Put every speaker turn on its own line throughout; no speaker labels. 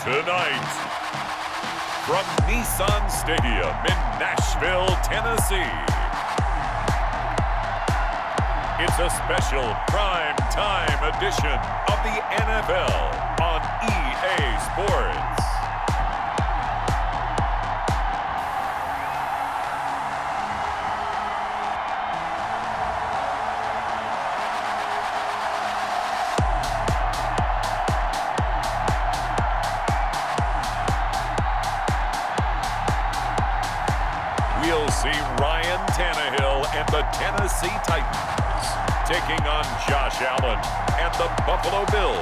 Tonight, from Nissan Stadium in Nashville, Tennessee, it's a special prime time edition of the NFL on EA Sports. We'll see Ryan Tannehill and the Tennessee Titans taking on Josh Allen and the Buffalo Bills.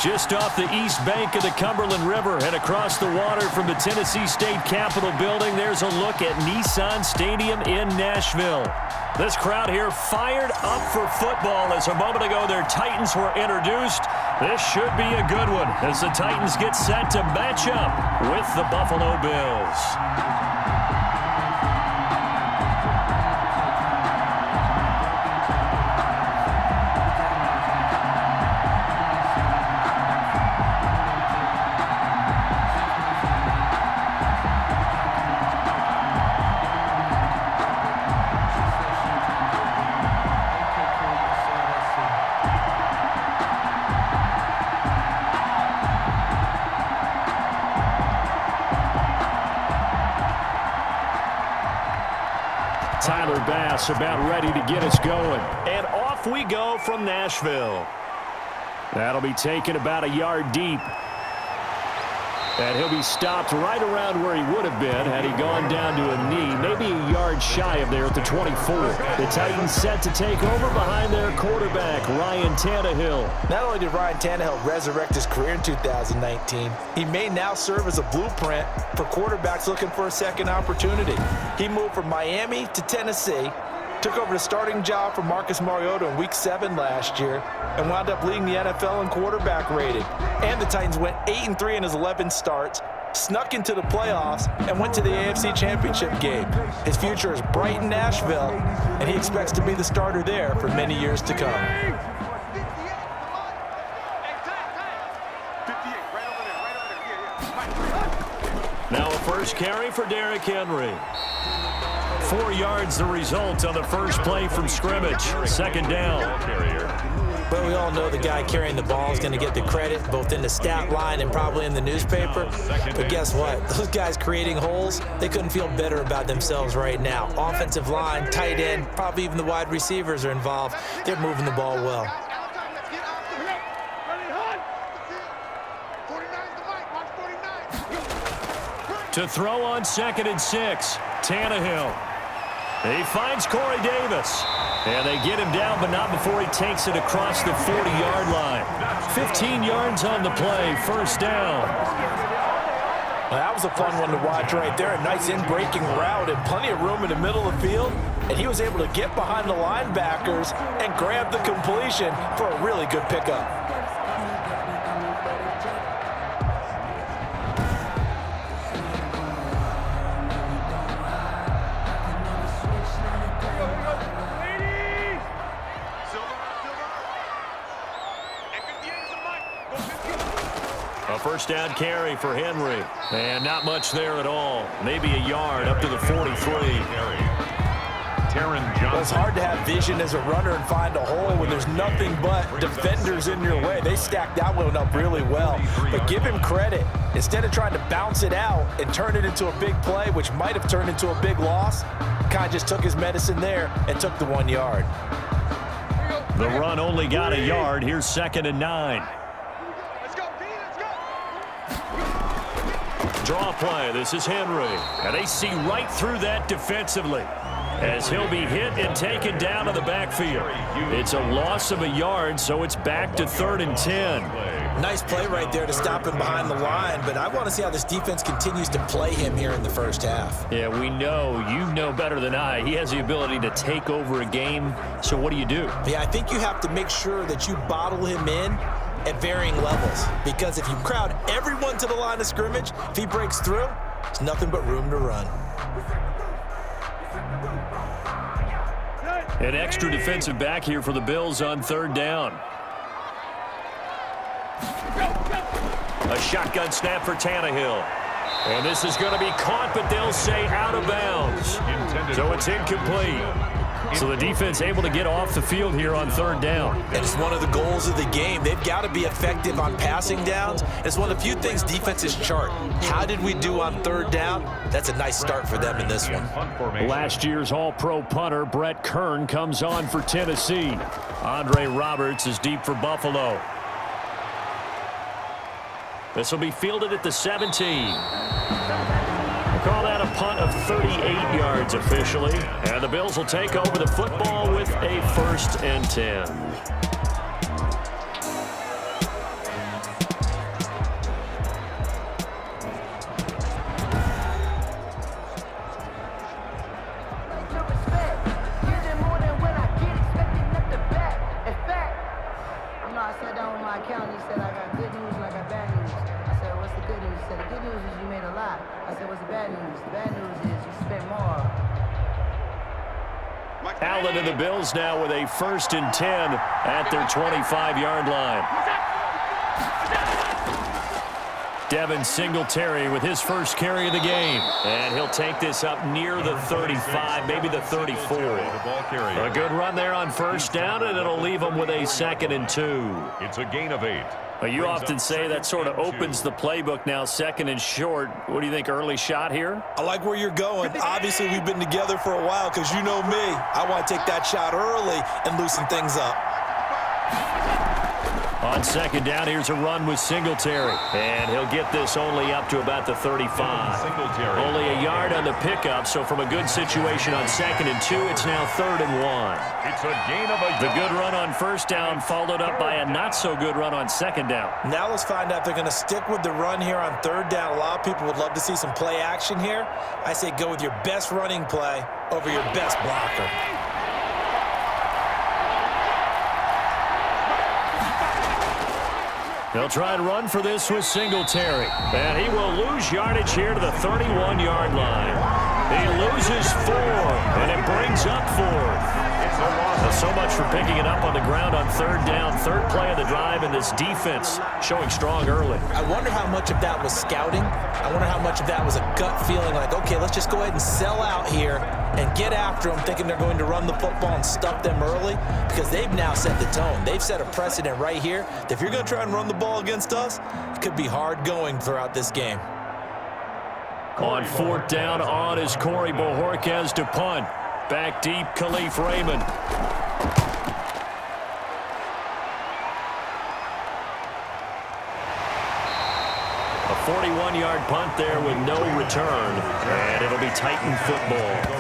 Just off the east bank of the Cumberland River and across the water from the Tennessee State Capitol building, there's a look at Nissan Stadium in Nashville. This crowd here fired up for football as a moment ago their Titans were introduced. This should be a good one as the Titans get set to match up with the Buffalo Bills. Tyler Bass about ready to get us going. And off we go from Nashville. That'll be taken about a yard deep. And he'll be stopped right around where he would have been had he gone down to a knee, maybe a yard shy of there at the 24. The Titans set to take over behind their quarterback, Ryan Tannehill.
Not only did Ryan Tannehill resurrect his career in 2019, he may now serve as a blueprint for quarterbacks looking for a second opportunity. He moved from Miami to Tennessee, took over the starting job from Marcus Mariota in Week 7 last year, and wound up leading the NFL in quarterback rating. And the Titans went 8-3 in his 11 starts, snuck into the playoffs, and went to the AFC Championship game. His future is bright in Nashville, and he expects to be the starter there for many years to come.
Now a first carry for Derrick Henry. 4 yards the result on the first play from scrimmage. Second down.
But we all know the guy carrying the ball is going to get the credit, both in the stat line and probably in the newspaper. But guess what? Those guys creating holes, they couldn't feel better about themselves right now. Offensive line, tight end, probably even the wide receivers are involved. They're moving the ball well.
To throw on 2nd and 6, Tannehill. He finds Corey Davis. And they get him down, but not before he takes it across the 40-yard line. 15 yards on the play, first down.
Well, that was a fun one to watch right there. A nice in-breaking route and plenty of room in the middle of the field. And he was able to get behind the linebackers and grab the completion for a really good pickup.
A first down carry for Henry. And not much there at all. Maybe a yard up to the 43.
Well, it's hard to have vision as a runner and find a hole when there's nothing but defenders in your way. They stacked that one up really well. But give him credit. Instead of trying to bounce it out and turn it into a big play, which might have turned into a big loss, kind of just took his medicine there and took the 1 yard.
The run only got a yard. Here's 2nd and 9. Draw play. This is Henry. And they see right through that defensively as he'll be hit and taken down to the backfield. It's a loss of a yard, so it's back to 3rd and 10.
Nice play right there to stop him behind the line, but I want to see how this defense continues to play him here in the first half.
Yeah, we know. You know better than I. He has the ability to take over a game, so what do you do?
Yeah, I think you have to make sure that you bottle him in at varying levels, because if you crowd everyone to the line of scrimmage, if he breaks through, there's nothing but room to run.
An extra defensive back here for the Bills on 3rd down. A shotgun snap for Tannehill. And this is going to be caught, but they'll say out of bounds. So it's incomplete. So the defense able to get off the field here on third down.
And it's one of the goals of the game. They've got to be effective on passing downs. It's one of the few things defenses chart. How did we do on third down? That's a nice start for them in this one.
Last year's All-Pro punter Brett Kern comes on for Tennessee. Andre Roberts is deep for Buffalo. This will be fielded at the 17. We'll call that a punt of 38 yards officially. And the Bills will take over the football with a 1st and 10. Allen and the Bills now with a 1st and 10 at their 25-yard line. Devin Singletary with his first carry of the game. And he'll take this up near the 35, maybe the 34. A good run there on 1st down, and it'll leave them with a 2nd and 2.
It's a gain of 8.
You often say that sort of opens the playbook now, 2nd and short. What do you think, early shot here?
I like where you're going. Obviously, we've been together for a while because you know me. I want to take that shot early and loosen things up.
On 2nd down, here's a run with Singletary. And he'll get this only up to about the 35. Only a yard on the pickup, so from a good situation on 2nd and 2, it's now 3rd and 1.
It's a gain of a yard.
The good run on 1st down followed up by a not-so-good run on 2nd down.
Now let's find out if they're going to stick with the run here on 3rd down. A lot of people would love to see some play action here. I say go with your best running play over your best blocker.
They'll try and run for this with Singletary. And he will lose yardage here to the 31-yard line. He loses 4, and it brings up 4th. So much for picking it up on the ground on 3rd down. 3rd play of the drive, and this defense showing strong early.
I wonder how much of that was scouting. I wonder how much of that was a gut feeling like, okay, let's just go ahead and sell out here and get after them, thinking they're going to run the football and stuff them early, because they've now set the tone. They've set a precedent right here that if you're going to try and run the ball against us, it could be hard going throughout this game.
On 4th down, on is Corey Bojorquez to punt. Back deep, Khalif Raymond. A 41-yard punt there with no return, and it'll be Titan football.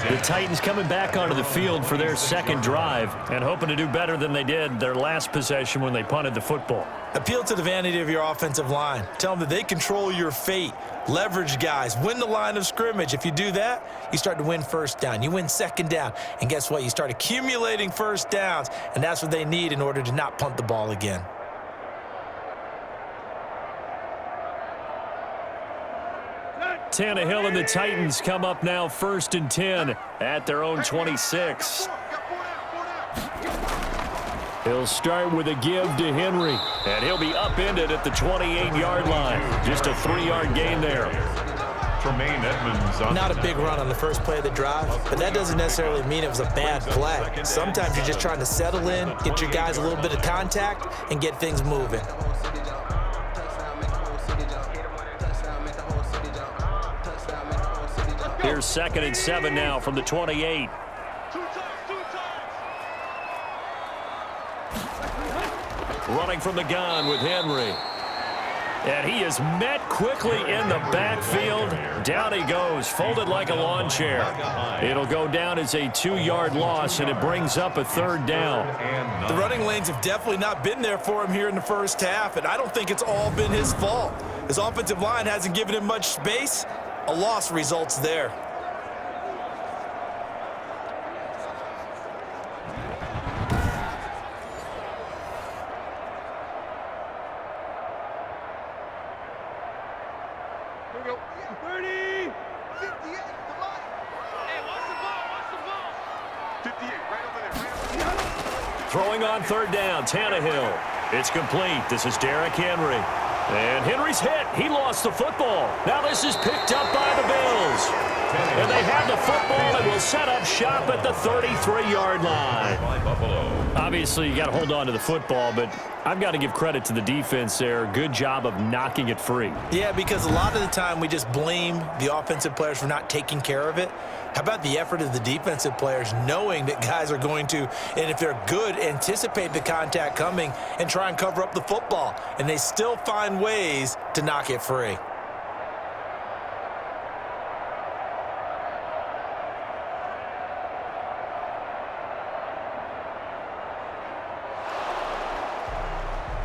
The Titans coming back onto the field for their 2nd drive and hoping to do better than they did their last possession when they punted the football.
Appeal to the vanity of your offensive line. Tell them that they control your fate. Leverage guys. Win the line of scrimmage. If you do that, you start to win 1st down. You win 2nd down. And guess what? You start accumulating 1st downs, and that's what they need in order to not punt the ball again.
Tannehill and the Titans come up now 1st and 10 at their own 26. He'll start with a give to Henry, and he'll be upended at the 28-yard line. Just a 3-yard gain there.
Tremaine Edmonds.
Not a big run on the first play of the drive, but that doesn't necessarily mean it was a bad play. Sometimes you're just trying to settle in, get your guys a little bit of contact, and get things moving.
Here's 2nd and 7 now from the 28. Running from the gun with Henry. And he is met quickly in the backfield. Down he goes, folded like a lawn chair. It'll go down as a 2-yard loss, and it brings up a 3rd down.
The running lanes have definitely not been there for him here in the first half, and I don't think it's all been his fault. His offensive line hasn't given him much space. A loss results there.
Here we go. 30. 58. Come on. Hey, watch the ball. Watch the ball. 58. Right over there. Right over there.
Throwing on 3rd down, Tannehill. It's complete. This is Derrick Henry. And Henry's hit. He lost the football. Now this is picked up by the Bills. And they have the football and will set up shop at the 33-yard line. Obviously, you got to hold on to the football, but I've got to give credit to the defense there. Good job of knocking it free.
Yeah, because a lot of the time we just blame the offensive players for not taking care of it. How about the effort of the defensive players knowing that guys are going to, and if they're good, anticipate the contact coming and try and cover up the football. And they still find ways to knock it free.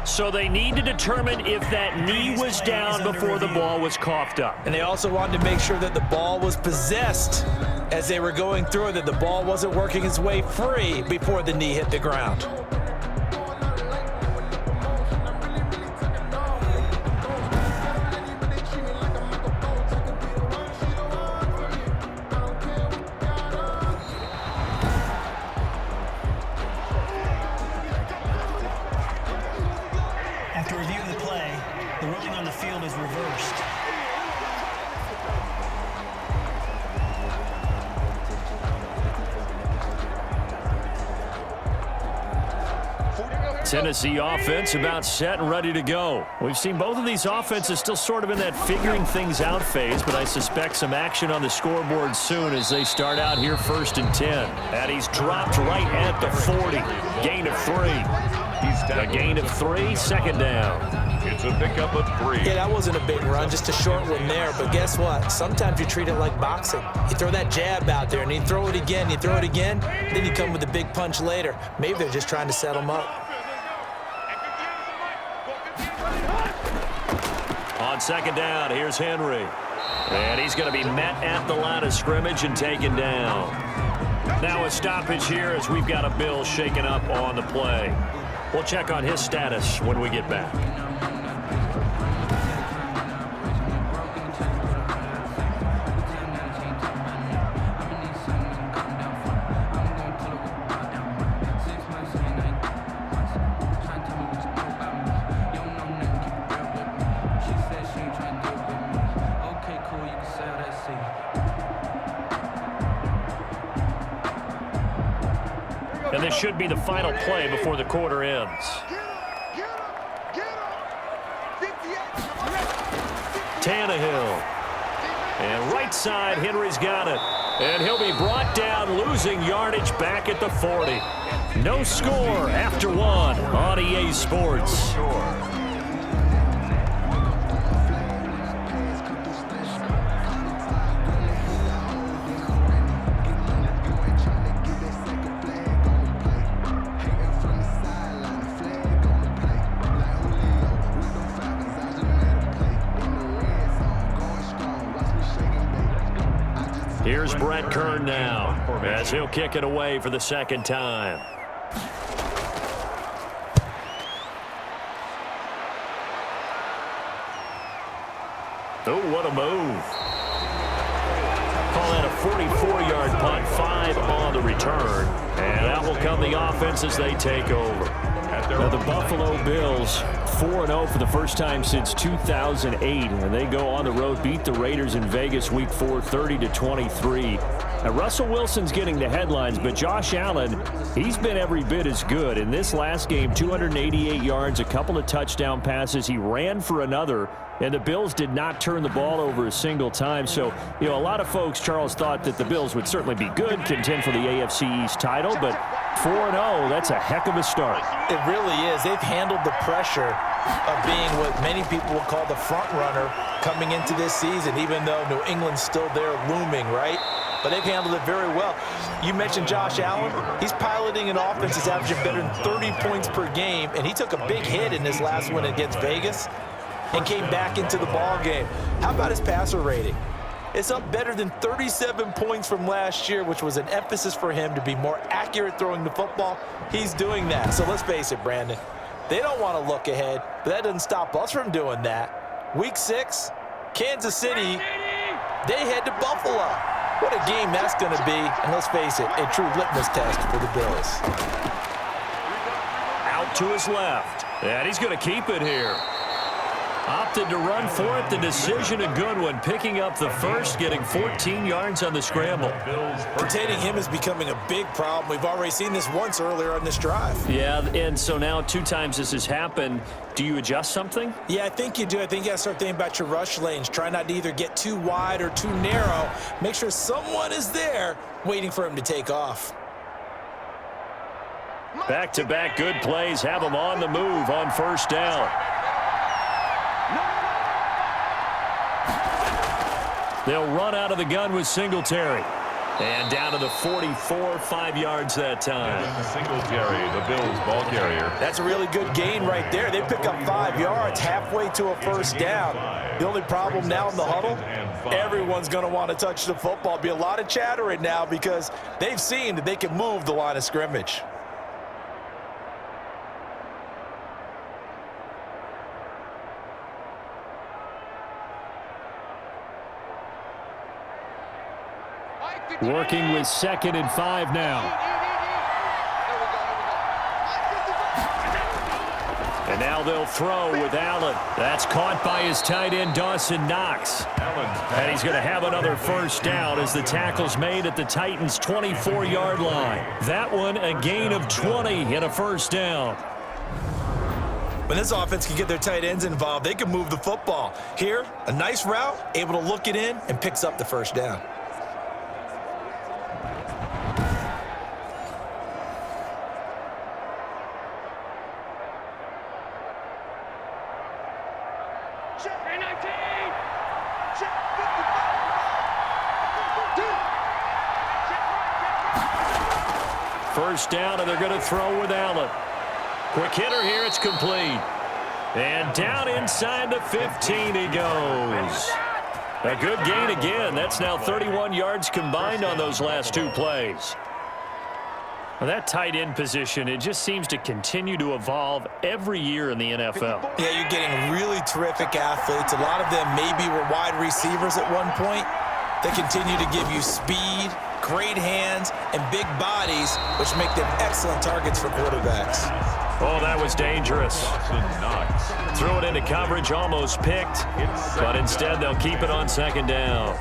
So they need to determine if that knee was down before the ball was coughed up.
And they also wanted to make sure that the ball was possessed as they were going through it, that the ball wasn't working its way free before the knee hit the ground.
After reviewing the play, the ruling on the field is reversed.
Tennessee offense about set and ready to go. We've seen both of these offenses still sort of in that figuring things out phase, but I suspect some action on the scoreboard soon as they start out here 1st and 10. And he's dropped right at the 40. Gain of 3. A gain of 3, second down.
It's a pickup of 3.
Yeah, that wasn't a big run, just a short one there. But guess what? Sometimes you treat it like boxing. You throw that jab out there, and you throw it again, you throw it again, then you come with a big punch later. Maybe they're just trying to set them up.
On second down, here's Henry. And he's going to be met at the line of scrimmage and taken down. Now a stoppage here as we've got a Bill shaken up on the play. We'll check on his status when we get back. And this should be the final play before the quarter ends. Tannehill. And right side, Henry's got it. And he'll be brought down, losing yardage back at the 40. No score after 1 on EA Sports. Here's Brett Kern now as he'll kick it away for the second time. Oh, what a move. Call that a 44-yard punt, 5 on the return. And that will come the offense as they take over. Now the Buffalo Bills 4-0 for the first time since 2008, and they go on the road, beat the Raiders in Vegas week 4, 30-23. Now Russell Wilson's getting the headlines, but Josh Allen, he's been every bit as good. In this last game, 288 yards, a couple of touchdown passes. He ran for another, and the Bills did not turn the ball over a single time. So, you know, a lot of folks, Charles, thought that the Bills would certainly be good, contend for the AFC East title, but 4-0, that's a heck of a start.
It really is. They've handled the pressure of being what many people would call the front runner coming into this season, even though New England's still there looming, right? But they've handled it very well. You mentioned Josh Allen. He's piloting an offense that's averaging better than 30 points per game, and he took a big hit in this last one against Vegas and came back into the ball game. How about his passer rating? It's up better than 37 points from last year, which was an emphasis for him to be more accurate throwing the football. He's doing that. So let's face it, Brandon. They don't want to look ahead, but that doesn't stop us from doing that. Week 6, Kansas City, they head to Buffalo. What a game that's going to be. And let's face it, a true litmus test for the Bills.
Out to his left. And he's going to keep it here. Opted to run for it. The decision a good one. Picking up the first, getting 14 yards on the scramble.
Containing him is becoming a big problem. We've already seen this once earlier on this drive.
Yeah, and so now 2 times this has happened. Do you adjust something?
Yeah, I think you do. I think you got to start thinking about your rush lanes. Try not to either get too wide or too narrow. Make sure someone is there waiting for him to take off.
Back-to-back good plays have them on the move on first down. They'll run out of the gun with Singletary. And down to the 44, 5 yards that time.
Singletary, the Bills ball carrier.
That's a really good gain right there. They pick up 5 yards halfway to a first down. The only problem now in the huddle, everyone's going to want to touch the football. Be a lot of chattering now because they've seen that they can move the line of scrimmage.
Working with 2nd and 5 now. And now they'll throw with Allen. That's caught by his tight end, Dawson Knox. And he's going to have another first down as the tackle's made at the Titans' 24-yard line. That one a gain of 20 and a first down.
When this offense can get their tight ends involved, they can move the football. Here, a nice route, able to look it in, and picks up the first down.
First down, and they're going to throw with Allen. Quick hitter here, it's complete. And down inside the 15 he goes. A good gain again. That's now 31 yards combined on those last 2 plays. Well, that tight end position, it just seems to continue to evolve every year in the NFL.
Yeah, you're getting really terrific athletes. A lot of them maybe were wide receivers at one point. They continue to give you speed, great hands, and big bodies, which make them excellent targets for quarterbacks.
Oh, that was dangerous. Threw it into coverage, almost picked, but instead they'll keep it on 2nd down.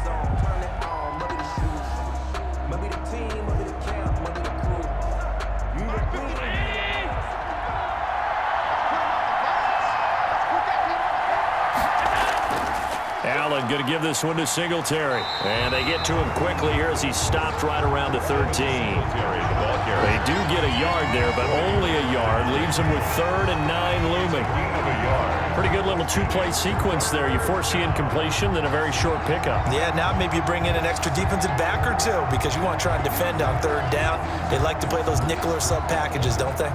Allen going to give this one to Singletary. And they get to him quickly here as he's stopped right around the 13. They do get a yard there, but only a yard. Leaves them with 3rd and 9 looming. Pretty good little 2-play sequence there. You force the incompletion, then a very short pickup.
Yeah, now maybe you bring in an extra defensive back or 2 because you want to try and defend on 3rd down. They like to play those nickel or sub packages, don't they?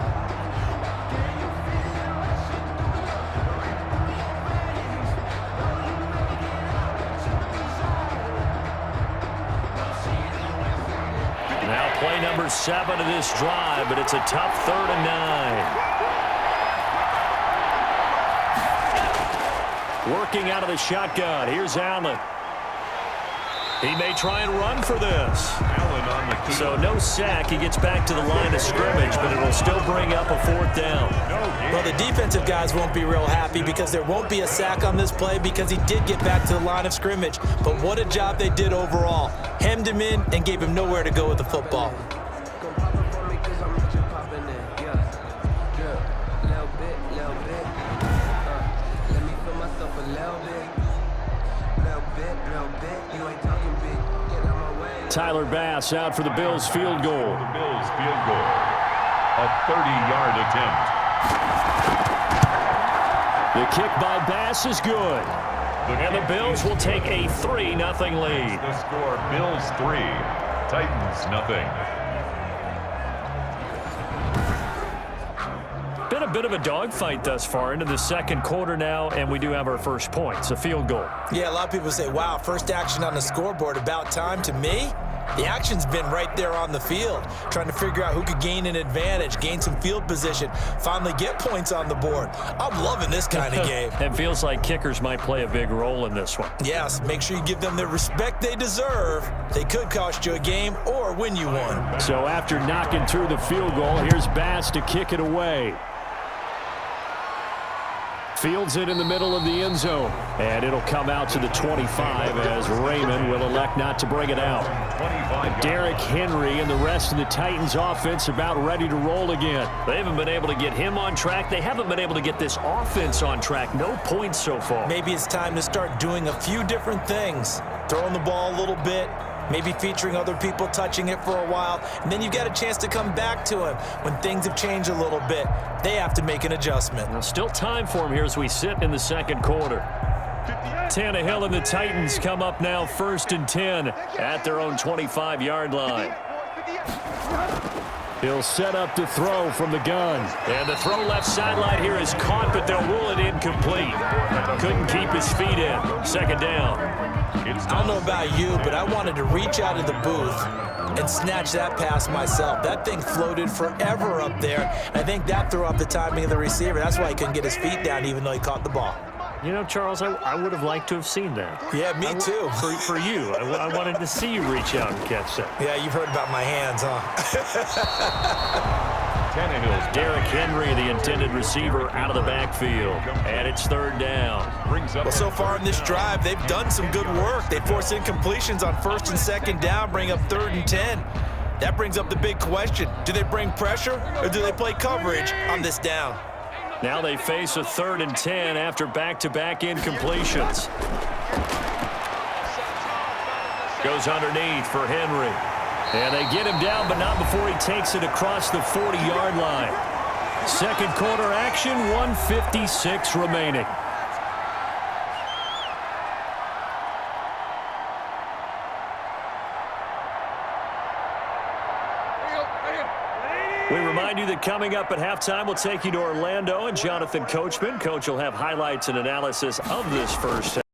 Play number 7 of this drive, but it's a tough 3rd and 9. Working out of the shotgun. Here's Allen. He may try and run for this. So no sack. He gets back to the line of scrimmage, but it will still bring up a 4th down.
Well, the defensive guys won't be real happy because there won't be a sack on this play because he did get back to the line of scrimmage. But what a job they did overall. Hemmed him in and gave him nowhere to go with the football.
Tyler Bass out for the Bills field goal.
The Bills field goal. A 30-yard attempt.
The kick by Bass is good. And the Bills will take a 3-0 lead.
The score, Bills 3, Titans 0.
Been a bit of a dogfight thus far into the 2nd quarter now, and we do have our first points, a field goal.
Yeah, a lot of people say, wow, first action on the scoreboard, about time. To me, the action's been right there on the field, trying to figure out who could gain an advantage, gain some field position, finally get points on the board. I'm loving this kind of game.
It feels like kickers might play a big role in this one.
Yes, make sure you give them the respect they deserve. They could cost you a game or win you one.
So after knocking through the field goal, here's Bass to kick it away. Fields it in the middle of the end zone. And it'll come out to the 25 as Raymond will elect not to bring it out. Derrick Henry and the rest of the Titans offense about ready to roll again. They haven't been able to get him on track. They haven't been able to get this offense on track. No points so far.
Maybe it's time to start doing a few different things. Throwing the ball a little bit, maybe featuring other people touching it for a while, and then you've got a chance to come back to him when things have changed a little bit. They have to make an adjustment.
Now, still time for him here as we sit in the second quarter. Tannehill and the Titans come up now 1st and 10 at their own 25-yard line. He'll set up to throw from the gun. And the throw left sideline here is caught, but they'll rule it incomplete. Couldn't keep his feet in. 2nd down.
I don't know about you, but I wanted to reach out of the booth and snatch that pass myself. That thing floated forever up there. I think that threw off the timing of the receiver. That's why he couldn't get his feet down even though he caught the ball.
You know, Charles, I would have liked to have seen that.
Yeah, me too.
For you. I wanted to see you reach out and catch that.
Yeah, you've heard about my hands, huh?
Tannehill's Derrick Henry, the intended receiver, out of the backfield. And it's 3rd down.
Well, so far in this drive, they've done some good work. They force incompletions on 1st and 2nd down, bring up 3rd and 10. That brings up the big question. Do they bring pressure or do they play coverage on this down?
Now they face a 3rd and 10 after back-to-back incompletions. Goes underneath for Henry. And they get him down, but not before he takes it across the 40-yard line. Second quarter action, 1:56 remaining. We remind you that coming up at halftime, we'll take you to Orlando and Jonathan Coachman. Coach will have highlights and analysis of this first half.